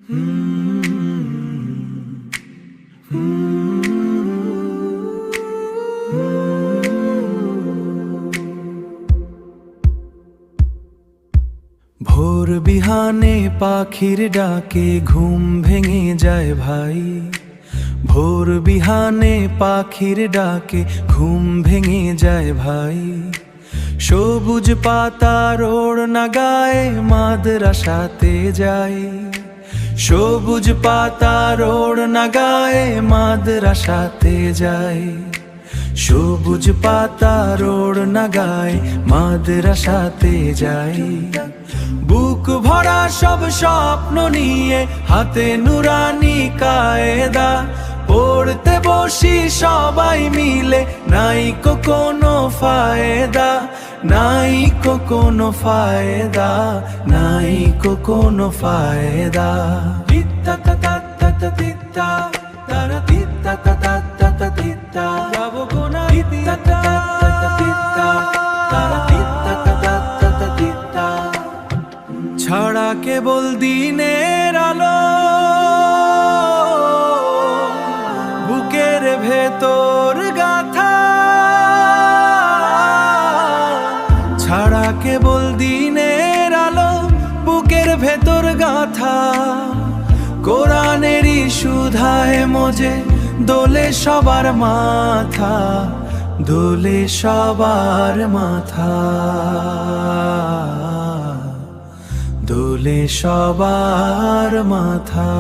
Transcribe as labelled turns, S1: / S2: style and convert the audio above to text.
S1: ভোর বিহানে পাখির ডাকে ঘুম ভেঙে যায় ভাই। ভোর বিহানে পাখির ডাকে ঘুম ভেঙে যায় ভাই। সবুজ পাতার ওড়না গায়ে মাদ্রাসাতে যাই। সবুজ পাতার ওড়না গায়ে মাদ্রাসাতে যাই। সবুজ পাতার ওড়না গায়ে মাদ্রাসাতে যাই। বুক ভরা সব স্বপ্ন নিয়ে হাতে নুরানি কায়দা, পড়তে বসি সবাই মিলে নাইকো কোনো ফায়দা, নাইকো কোনো ফায়দা, নাইকো কোনো ফায়দা। তিত্তা তা তা তা তিত্তা তারা তিত্তা তা তা তা তিত্তা যাবো কোনা তিত্তা তা তা তিত্তা তারা তিত্তা তা তা তিত্তা। ছাড়া কেবল দিনের আলো বুকের ভেতর গাথা, ছাড়া কেবল দিনের আলো বুকের ভেতর গাথা। কোরআনেরই সুধায় মজে দোলে সবার মাথা, দোলে সবার মাথা, দোলে সবার মাথা।